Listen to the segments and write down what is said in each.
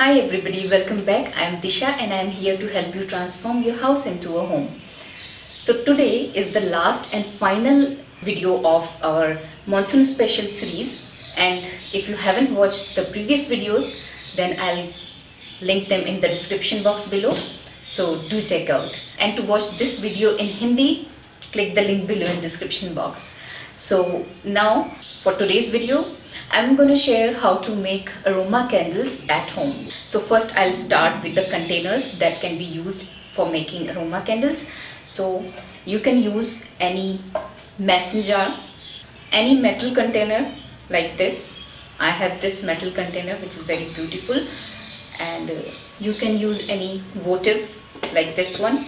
Hi everybody, welcome back. I am Disha and I am here to help you transform your house into a home. So today is the last and final video of our Monsoon Special Series, and if you haven't watched the previous videos, then I'll link them in the description box below. So do check out. And to watch this video in Hindi, click the link below in description box. So now for today's video, I'm going to share how to make aroma candles at home. So first I'll start with the containers that can be used for making aroma candles. So you can use any mason jar, any metal container like this. I have this metal container which is very beautiful, and you can use any votive like this one,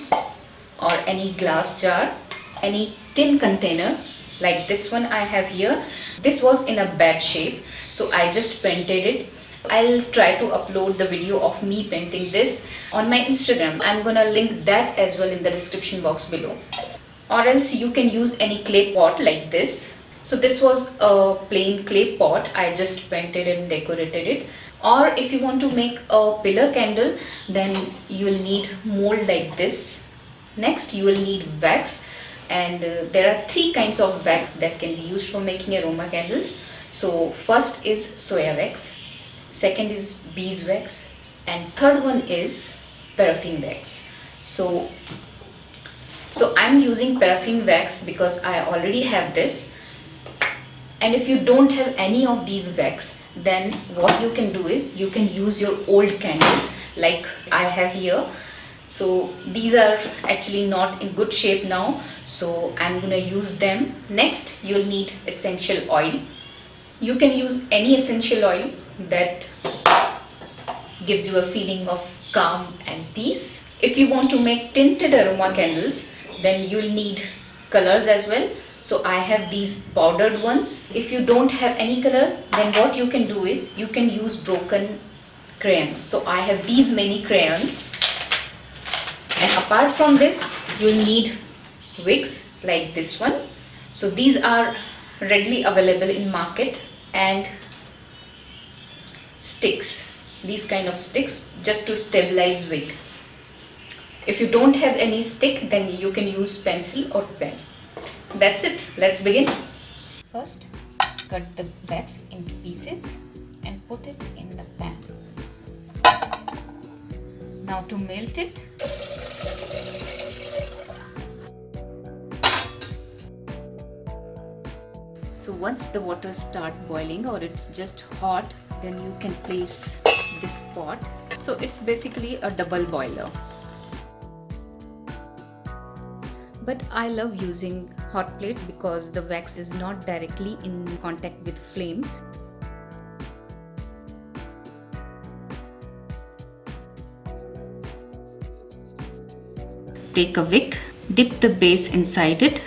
or any glass jar, any tin container like this one I have here. This was in a bad shape, so I just painted it. I'll try to upload the video of me painting this on my Instagram. I'm gonna link that as well in the description box below. Or else you can use any clay pot like this. So this was a plain clay pot. I just painted and decorated it. Or if you want to make a pillar candle, then you will need mold like this. Next you will need wax, and there are three kinds of wax that can be used for making aroma candles. So first is soya wax, second is beeswax, and third one is paraffin wax. So I'm using paraffin wax because I already have this. And if you don't have any of these wax, then what you can do is you can use your old candles like I have here. So these are actually not in good shape now, so I'm gonna use them. Next you'll need essential oil. You can use any essential oil that gives you a feeling of calm and peace. If you want to make tinted aroma candles, then you'll need colors as well. So I have these powdered ones. If you don't have any color, then what you can do is you can use broken crayons. So I have these many crayons. And apart from this, you'll need wicks like this one. So these are readily available in market, and sticks, these kind of sticks just to stabilize wick. If you don't have any stick, then you can use pencil or pen. That's it. Let's begin. First, cut the wax into pieces and put it in the pan. Now to melt it, so once the water start boiling or it's just hot, then you can place this pot. So it's basically a double boiler. But I love using hot plate because the wax is not directly in contact with flame. Take a wick, dip the base inside it,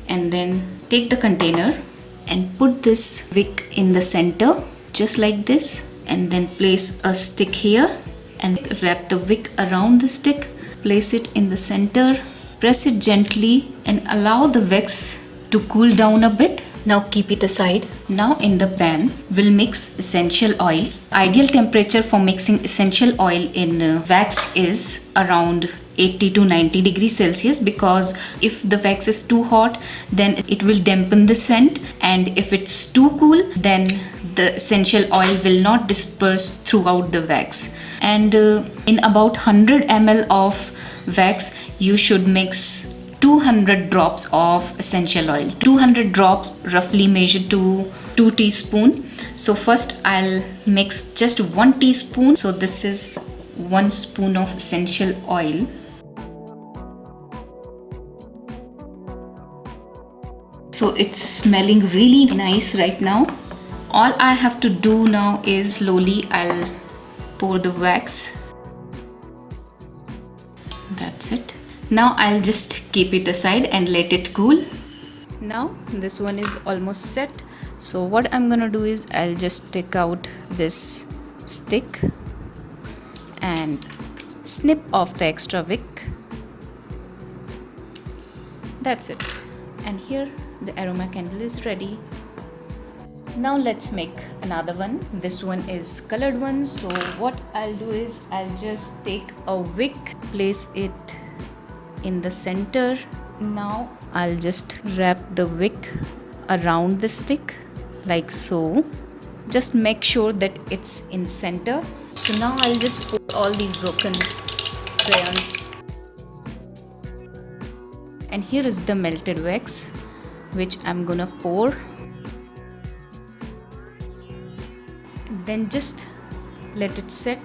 and then take the container and put this wick in the center just like this, and then place a stick here and wrap the wick around the stick. Place it in the center, press it gently and allow the wax to cool down a bit. Now keep it aside. Now in the pan, we'll mix essential oil. Ideal temperature for mixing essential oil in wax is around 80 to 90 degrees Celsius, because if the wax is too hot, then it will dampen the scent, and if it's too cool, then the essential oil will not disperse throughout the wax. And in about 100 ml of wax, you should mix 200 drops of essential oil. 200 drops roughly measured to 2 teaspoons. So first I'll mix just 1 teaspoon. So this is 1 spoon of essential oil. So it's smelling really nice right now. All I have to do now is slowly I'll pour the wax. That's it. Now I'll just keep it aside and let it cool. Now this one is almost set. So what I'm gonna do is I'll just take out this stick and snip off the extra wick. That's it. And here the aroma candle is ready. Now let's make another one. This one is colored one. So what I'll do is I'll just take a wick, place it in the center. Now I'll just wrap the wick around the stick like so. Just make sure that it's in center. So now I'll just put all these broken crayons. And here is the melted wax which I'm gonna pour. Then just let it set.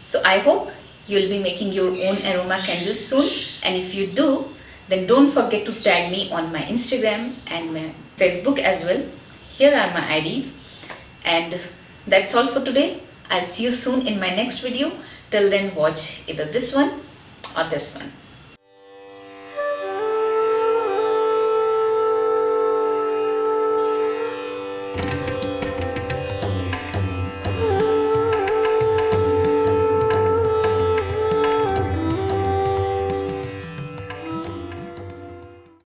So I hope you'll be making your own aroma candles soon, and if you do, then don't forget to tag me on my Instagram and my Facebook as well. Here are my IDs, and that's all for today. I'll see you soon in my next video. Till then, watch either this one or this one.